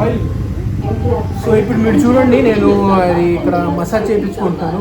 Oil. So ఇప్పుడు మీరు చూడండి, నేను అది ఇక్కడ మసాజ్ చేయించుకుంటాను.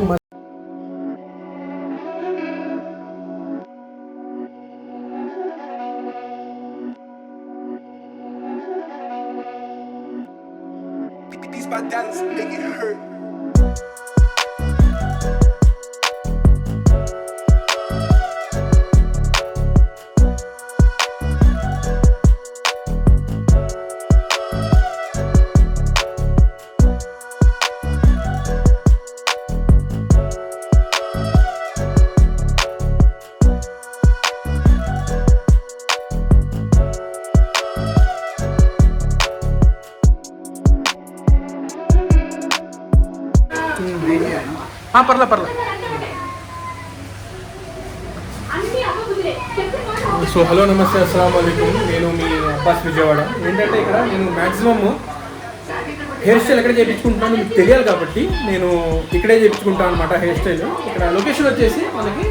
పర్లే. సో హలో, నమస్తే, అస్సలాము అలైకుం. నేను మీ అబ్బాస్ విజయవాడ. ఏంటంటే ఇక్కడ నేను మ్యాక్సిమమ్ హెయిర్ స్టైల్ ఎక్కడ చేయించుకుంటాను మీకు తెలియాలి కాబట్టి నేను ఇక్కడే చేయించుకుంటాను అనమాట. హెయిర్ స్టైల్ ఇక్కడ లొకేషన్ వచ్చేసి మనకి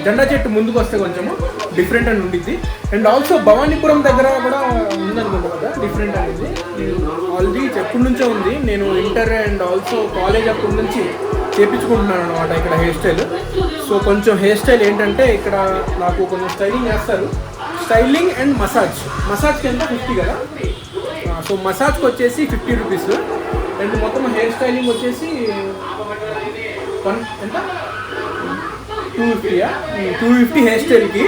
జెండా చెట్టు ముందుకు వస్తే కొంచెము డిఫరెంట్ అని ఉండిద్ది. అండ్ ఆల్సో భవానీపురం దగ్గర కూడా ఉందనుకుంటా కదా డిఫరెంట్ అనేది. ఆల్రెడీ ఎప్పటి నుంచో ఉంది. నేను ఇంటర్ అండ్ ఆల్సో కాలేజ్ అప్పటి నుంచి చేయించుకుంటున్నాను అనమాట ఇక్కడ హెయిర్ స్టైల్. సో కొంచెం హెయిర్ స్టైల్ ఏంటంటే ఇక్కడ నాకు కొంచెం స్టైలింగ్ చేస్తారు. స్టైలింగ్ అండ్ మసాజ్కి ఎంత 50 కదా. సో మసాజ్కి వచ్చేసి 50 రూపీస్. అండ్ మొత్తం హెయిర్ స్టైలింగ్ వచ్చేసి ఎంత 250 హెయిర్ స్టైల్కి.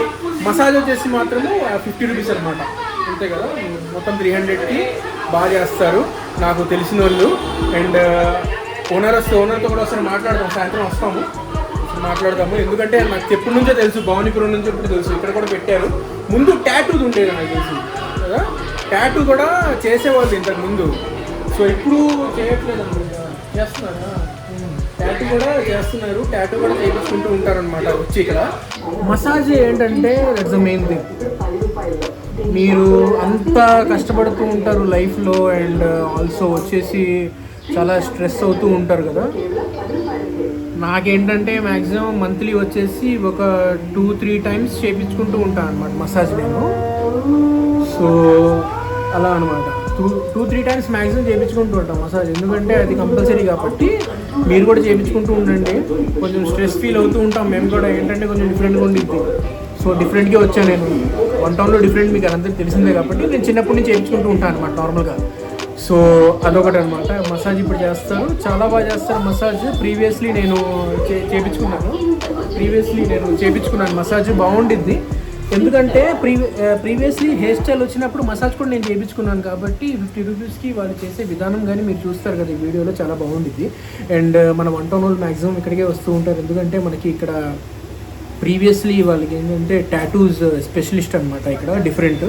మసాజ్ వచ్చేసి మాత్రము 50 రూపీస్ అనమాట, అంతే కదా. మొత్తం 300కి బాగా చేస్తారు నాకు తెలిసిన వాళ్ళు. అండ్ ఓనర్తో కూడా ఒకసారి మాట్లాడదాం, సాయంత్రం వస్తాము మాట్లాడదాము. ఎందుకంటే నాకు ఎప్పటి నుంచో తెలుసు, భవానీపురం నుంచి ఎప్పుడు తెలుసు. ఇక్కడ కూడా పెట్టారు. ముందు ట్యాటూ ఉండేది నాకు తెలుసు కదా, ట్యాటూ కూడా చేసేవాళ్ళు ఇంతకు ముందు. సో ఇప్పుడు చేయట్లేదు అనమాట, చేస్తున్నారా? ట్యాటూ కూడా చేస్తున్నారు, ట్యాటూ కూడా చేయించుకుంటూ ఉంటారనమాట వచ్చి ఇక్కడ. మసాజ్ ఏంటంటే దట్స్ ద మెయిన్ థింగ్. మీరు అంతా కష్టపడుతూ ఉంటారు లైఫ్లో అండ్ ఆల్సో వచ్చేసి చాలా స్ట్రెస్ అవుతూ ఉంటారు కదా. నాకేంటంటే మ్యాక్సిమం మంత్లీ వచ్చేసి ఒక 2-3 టైమ్స్ చేయించుకుంటూ ఉంటాను అనమాట మసాజ్ నేను. సో అలా అనమాట 2-3 టైమ్స్ మ్యాక్సిమం చేయించుకుంటూ ఉంటాం మసాజ్. ఎందుకంటే అది కంపల్సరీ కాబట్టి మీరు కూడా చేయించుకుంటూ ఉండండి. కొంచెం స్ట్రెస్ ఫీల్ అవుతూ ఉంటాం మేము కూడా. ఏంటంటే కొంచెం డిఫరెంట్గా ఉండిద్ది. సో డిఫరెంట్గా వచ్చాను నేను. వన్ టౌన్లో డిఫరెంట్ మీకు అందరికీ తెలిసిందే కాబట్టి నేను చిన్నప్పటి నుంచి చేయించుకుంటూ ఉంటాను అనమాట నార్మల్గా. సో అదొకటి అనమాట. మసాజ్ ఇప్పుడు చేస్తారు, చాలా బాగా చేస్తారు మసాజ్. ప్రీవియస్లీ నేను చేయించుకున్నాను మసాజ్, బాగుండిద్ది. ఎందుకంటే ప్రీవియస్లీ హెయిర్ స్టైల్ వచ్చినప్పుడు మసాజ్ కూడా నేను చేయించుకున్నాను కాబట్టి 50 రూపీస్కి వాళ్ళు చేసే విధానం కానీ మీరు చూస్తారు కదా ఈ వీడియోలో, చాలా బాగుండిద్ది. అండ్ మన వన్ టౌన్ వాళ్ళు మ్యాక్సిమం ఇక్కడికే వస్తూ ఉంటారు. ఎందుకంటే మనకి ఇక్కడ ప్రీవియస్లీ వాళ్ళకి ఏంటంటే టాటూస్ స్పెషలిస్ట్ అనమాట ఇక్కడ డిఫరెంట్.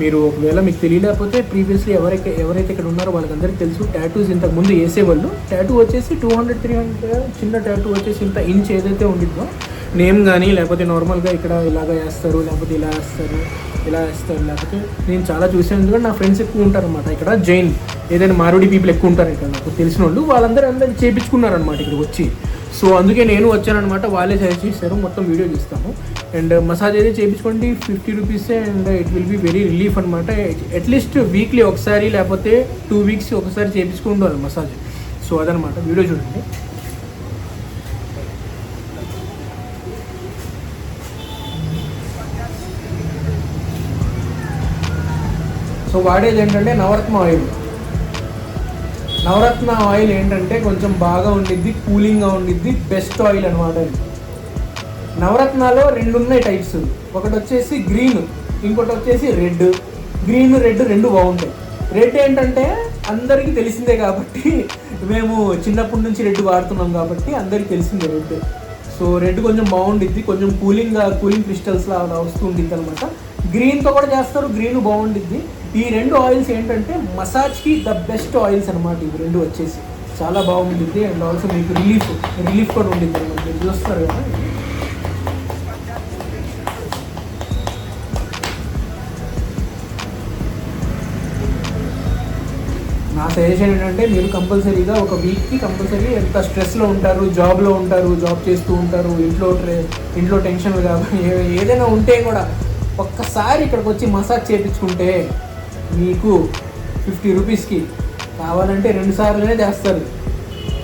మీరు ఒకవేళ మీకు తెలియలేకపోతే ప్రీవియస్లీ ఎవరైతే ఇక్కడ ఉన్నారో వాళ్ళకందరికీ తెలుసు. టాటూస్ ఇంతకుముందు వేసేవాళ్ళు. టాటూ వచ్చేసి 200-300, చిన్న టాటూ వచ్చేసి ఇంత ఇంచ్ ఏదైతే ఉండిద్దో నేమ్ కానీ, లేకపోతే నార్మల్గా ఇక్కడ ఇలాగ వేస్తారు, లేకపోతే ఇలా వేస్తారు, లేకపోతే నేను చాలా చూసాను. ఎందుకంటే నా ఫ్రెండ్స్ ఎక్కువ ఉంటారనమాట ఇక్కడ. జైన్ ఏదైనా మారుడి పీపుల్ ఎక్కువ ఉంటారు ఇక్కడ నాకు తెలిసిన వాళ్ళు. వాళ్ళందరూ చేయించుకున్నారనమాట ఇక్కడికి వచ్చి. సో అందుకే నేను వచ్చానమాట. వాళ్ళే సజెస్ట్ చేశారు, మొత్తం వీడియో తీస్తాము. అండ్ మసాజ్ అయితే చేయించుకోండి 50 రూపీసే. And it will be very relief అనమాట. అట్లీస్ట్ వీక్లీ ఒకసారి లేకపోతే 2 వీక్స్ ఒకసారి చేయించుకుంటారు మసాజ్. సో అదనమాట. వీడియో చూడండి. సో వాడేది ఏంటంటే నవరత్న ఆయిల్ ఏంటంటే కొంచెం బాగా ఉండిద్ది, కూలింగ్గా ఉండిద్ది, బెస్ట్ ఆయిల్ అనమాట. నవరత్నాలో 2 ఉన్నాయి టైప్స్. ఒకటి వచ్చేసి గ్రీన్, ఇంకోటి వచ్చేసి రెడ్. గ్రీన్ రెడ్ 2 బాగుంటాయి. రెడ్ ఏంటంటే అందరికీ తెలిసిందే కాబట్టి, మేము చిన్నప్పటి నుంచి రెడ్ వాడుతున్నాం కాబట్టి అందరికీ తెలిసిందే రెడ్. సో రెడ్ కొంచెం బాగుండిద్ది, కొంచెం కూలింగ్ క్రిస్టల్స్లా అలా వస్తూ ఉండిద్ది అనమాట. గ్రీన్తో కూడా చేస్తారు, గ్రీన్ బాగుండిద్ది. ఈ 2 ఆయిల్స్ ఏంటంటే మసాజ్కి ద బెస్ట్ ఆయిల్స్ అనమాట. ఇవి 2 వచ్చేసి చాలా బాగుండిద్ది. అండ్ ఆల్సో మీకు రిలీఫ్ కూడా ఉండిద్ది అనమాట. మీరు చూస్తారు కదా. నా సజెషన్ ఏంటంటే మీరు కంపల్సరీగా ఒక వీక్కి కంపల్సరీ ఎంత స్ట్రెస్లో ఉంటారు, జాబ్లో ఉంటారు, జాబ్ చేస్తూ ఉంటారు, ఇంట్లో టెన్షన్లు కాబట్టి ఏదైనా ఉంటే కూడా ఒక్కసారి ఇక్కడికి వచ్చి మసాజ్ చేయించుకుంటే మీకు 50 రూపీస్కి కావాలంటే 2 సార్లునే చేస్తారు.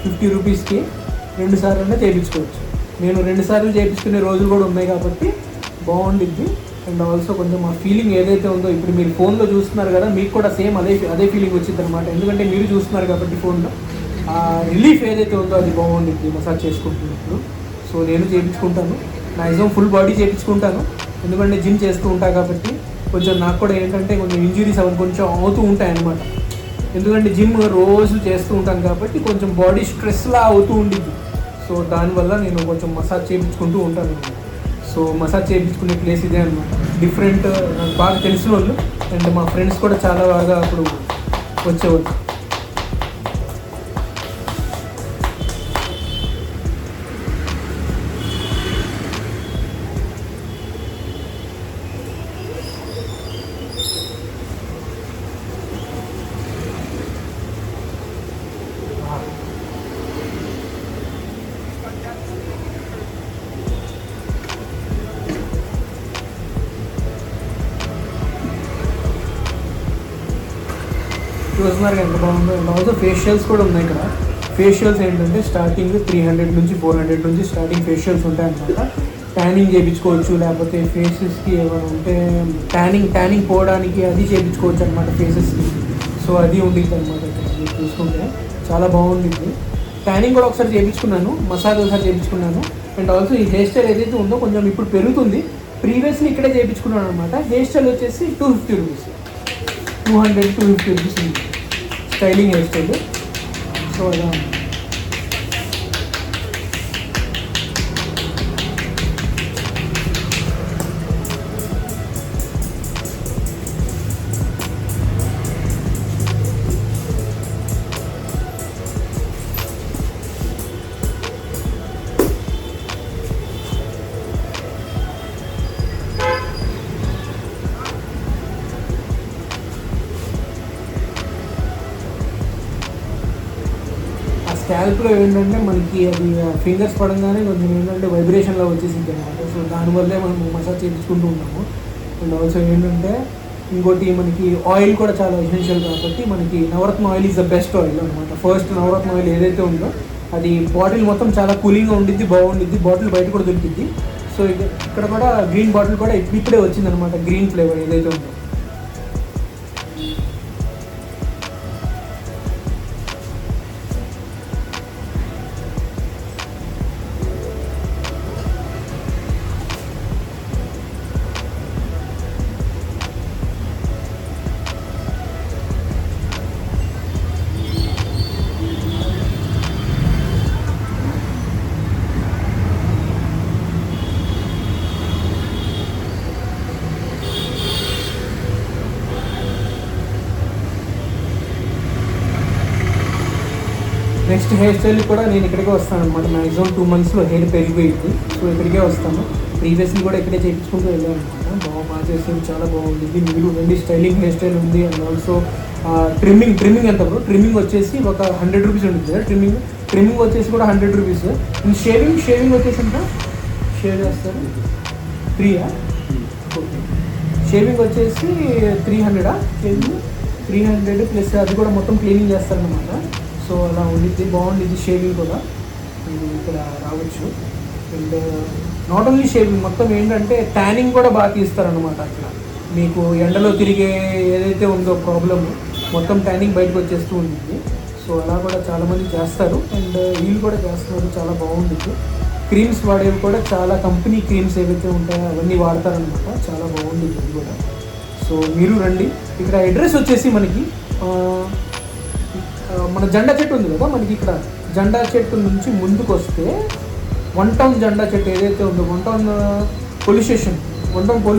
50 రూపీస్కి 2 సార్లునే చేయించుకోవచ్చు. నేను 2 సార్లు చేయించుకునే రోజులు కూడా ఉన్నాయి కాబట్టి బాగుండిద్ది. అండ్ ఆల్సో కొంచెం ఆ ఫీలింగ్ ఏదైతే ఉందో ఇప్పుడు మీరు ఫోన్లో చూస్తున్నారు కదా, మీకు కూడా సేమ్ అదే ఫీలింగ్ వచ్చింది అనమాట. ఎందుకంటే మీరు చూస్తున్నారు కాబట్టి ఫోన్లో ఆ రిలీఫ్ ఏదైతే ఉందో అది బాగుండిద్ది మసాజ్ చేసుకుంటున్నప్పుడు. సో నేను చేయించుకుంటాను, మ్యాక్సిమం ఫుల్ బాడీ చేయించుకుంటాను. ఎందుకంటే జిమ్ చేస్తూ ఉంటాను కాబట్టి కొంచెం నాకు కూడా ఏంటంటే కొంచెం ఇంజురీస్ అవి కొంచెం అవుతూ ఉంటాయి అన్నమాట. ఎందుకంటే జిమ్ రోజు చేస్తూ ఉంటాను కాబట్టి కొంచెం బాడీ స్ట్రెస్లా అవుతూ ఉండిద్ది. సో దానివల్ల నేను కొంచెం మసాజ్ చేయించుకుంటూ ఉంటాను. సో మసాజ్ చేయించుకునే ప్లేస్ ఇదే అనమాట. డిఫరెంట్ నాకు బాగా తెలిసిన వాళ్ళు అండ్ మా ఫ్రెండ్స్ కూడా చాలా బాగా అప్పుడు వచ్చేవాళ్ళు. చూస్తున్నారు ఎంత బాగుందో. అండ్ ఆల్సో ఫేషియల్స్ కూడా ఉన్నాయి ఇక్కడ. ఫేషియల్స్ ఏంటంటే స్టార్టింగ్ 300 నుంచి 400 నుంచి స్టార్టింగ్ ఫేషియల్స్ ఉంటాయన్నమాట. ట్యానింగ్ చేయించుకోవచ్చు, లేకపోతే ఫేసెస్కి ఏమైనా ఉంటే ట్యానింగ్ పోవడానికి అది చేయించుకోవచ్చు అనమాట ఫేసెస్కి. సో అది ఉండిద్ది అనమాట. ఇక్కడ చూసుకుంటే చాలా బాగుండిద్ది. ట్యానింగ్ కూడా ఒకసారి చేయించుకున్నాను, మసాజ్ ఒకసారి చేయించుకున్నాను. అండ్ ఆల్సో ఈ హెయిర్ స్టైల్ ఏదైతే ఉందో కొంచెం ఇప్పుడు పెరుగుతుంది. ప్రీవియస్లీ ఇక్కడే చేయించుకున్నాను అనమాట. హెయిర్ స్టైల్ వచ్చేసి 250 రూపీస్, 200-250 రూపీస్ ఉంది స్టైలింగ్ హెయిర్ స్టైల్. సో అలా స్కాల్ప్లో ఏంటంటే మనకి అది ఫింగర్స్ పడంగానే కొంచెం ఏంటంటే వైబ్రేషన్లో వచ్చేసింది అనమాట. సో దానివల్లే మనం మసాజ్ చేయించుకుంటూ ఉంటాము. అండ్ ఆల్సో ఏంటంటే ఇంకోటి మనకి ఆయిల్ కూడా చాలా ఎసెన్షియల్ కాబట్టి మనకి Navratna oil is the best oil అనమాట. ఫస్ట్ నవరత్న ఆయిల్ ఏదైతే ఉందో అది బాటిల్ మొత్తం చాలా కూలింగ్గా ఉండిద్ది, బాగుండిద్ది. బాటిల్ బయట కూడా దొరికిద్ది. సో ఇక్కడ కూడా గ్రీన్ బాటిల్ కూడా ఇప్పుడే వచ్చిందనమాట, గ్రీన్ ఫ్లేవర్ ఏదైతే ఉందో. నెక్స్ట్ హెయిర్ స్టైల్ కూడా నేను ఇక్కడికే వస్తాను అనమాట. మ్యాక్సిమం 2 monthsలో హెయిర్ పెరిగిపోయింది. సో ఇక్కడికే వస్తాను. ప్రీవియస్లీ కూడా ఇక్కడే చేయించుకుంటూ వెళ్ళాను అనమాట. బాగా చేస్తుంది, చాలా బాగుంది. మీరు రండి, స్టైలింగ్ హెయిర్ స్టైల్ ఉంది. అండ్ ఆల్సో ట్రిమ్మింగ్ ఎంత బ్రో? ట్రిమ్మింగ్ వచ్చేసి ఒక 100 రూపీస్ ఉంటుంది కదా. ట్రిమ్మింగ్ వచ్చేసి కూడా 100 రూపీస్. షేవింగ్ వచ్చేసి ఎంత షేవ్ చేస్తారు? 3 ఓకే. షేవింగ్ వచ్చేసి 300 షేవింగ్ 300 ప్లస్ అది కూడా మొత్తం క్లీనింగ్ చేస్తారనమాట. సో అలా ఉండిద్ది, బాగుండిద్ది. షేవింగ్ కూడా మీరు ఇక్కడ రావచ్చు. అండ్ నాట్ ఓన్లీ షేవింగ్, మొత్తం ఏంటంటే ట్యానింగ్ కూడా బాగా తీస్తారనమాట. అట్లా మీకు ఎండలో తిరిగే ఏదైతే ఉందో ప్రాబ్లమ్ మొత్తం ట్యానింగ్ బయటకు వచ్చేస్తూ ఉంటుంది. సో అలా కూడా చాలామంది చేస్తారు. అండ్ వీళ్ళు కూడా చేస్తున్నారు, చాలా బాగుండిద్ది. క్రీమ్స్ వాడేవి కూడా చాలా కంపెనీ క్రీమ్స్ ఏవైతే ఉంటాయో అవన్నీ వాడతారనమాట. చాలా బాగుండిద్ది అది కూడా. సో మీరు రండి. ఇక్కడ అడ్రస్ వచ్చేసి మనకి మన జెండా చెట్టు ఉంది కదా, మనకి ఇక్కడ జెండా చెట్టు నుంచి ముందుకు వస్తే 1 టౌన్ జెండా చెట్టు ఏదైతే ఉందో 1 టౌన్ పోలీస్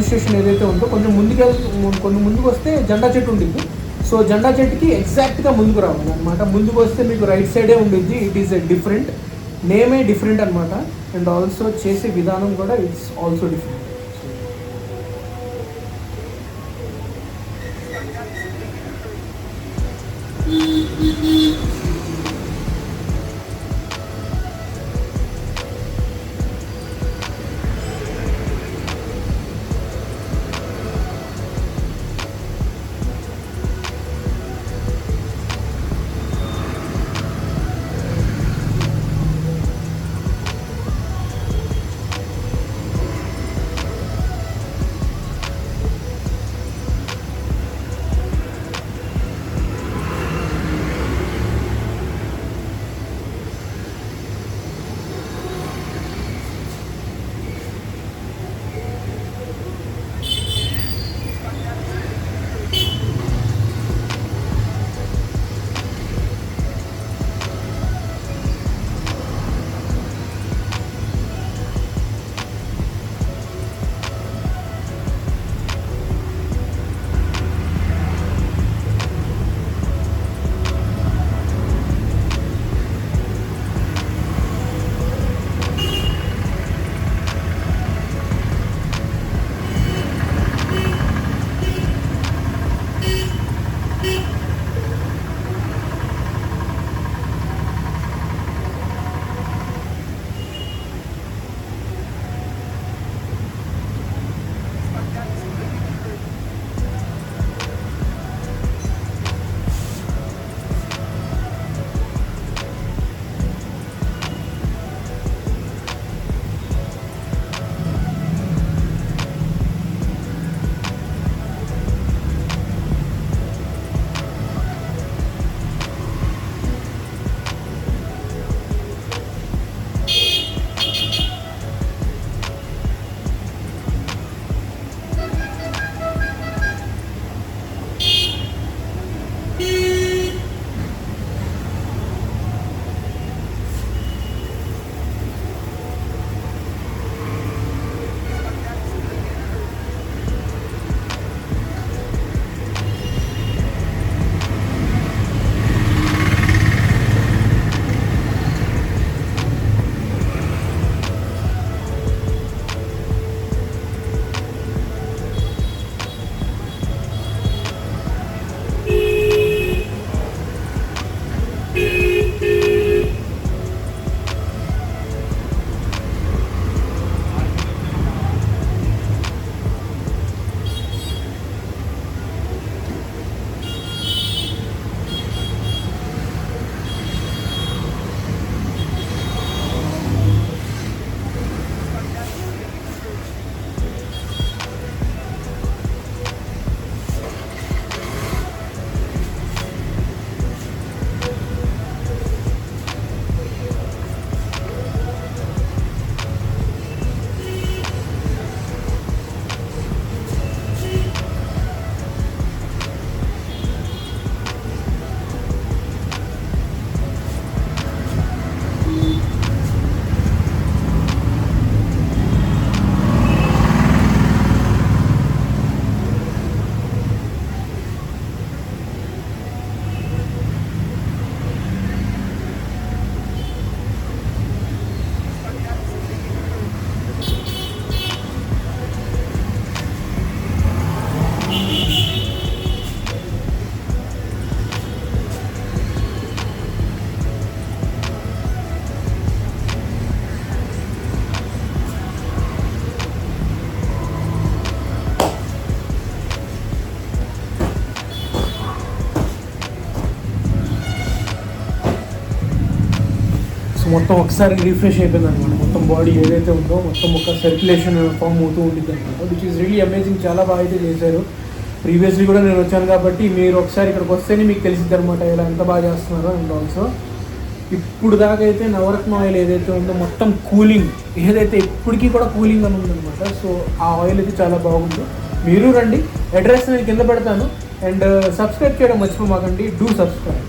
స్టేషన్ ఏదైతే ఉందో కొంచెం ముందుకు వస్తే జెండా చెట్టు ఉంటుంది. సో జెండా చెట్టుకి ఎగ్జాక్ట్గా ముందుకు రావాలి అనమాట. ముందుకు వస్తే మీకు రైట్ సైడే ఉండిద్ది. ఇట్ ఈస్ డిఫరెంట్, నేమే డిఫరెంట్ అనమాట. అండ్ ఆల్సో చేసే విధానం కూడా ఇట్స్ ఆల్సో డిఫరెంట్. మొత్తం ఒకసారి రిఫ్రెష్ అయిపోయింది అనమాట. మొత్తం బాడీ ఏదైతే ఉందో మొత్తం ఒక సర్క్యులేషన్ ఫామ్ అవుతూ ఉంటుంది అనమాట. Which is really amazing. చాలా బాగా అయితే చేశారు. ప్రీవియస్లీ కూడా నేను వచ్చాను కాబట్టి మీరు ఒకసారి ఇక్కడికి వస్తేనే మీకు తెలిసిద్ది అనమాట ఇలా ఎంత బాగా చేస్తున్నారో. అండ్ ఆల్సో ఇప్పుడు దాకా అయితే నవరత్న ఆయిల్ ఏదైతే ఉందో మొత్తం కూలింగ్, ఏదైతే ఇప్పటికీ కూడా కూలింగ్ అని ఉందన్నమాట. సో ఆ ఆయిల్ అయితే చాలా బాగుంది. మీరు రండి, అడ్రస్ నేను కింద పెడతాను. అండ్ సబ్స్క్రైబ్ చేయడం మర్చిపోమాకండి. Do subscribe.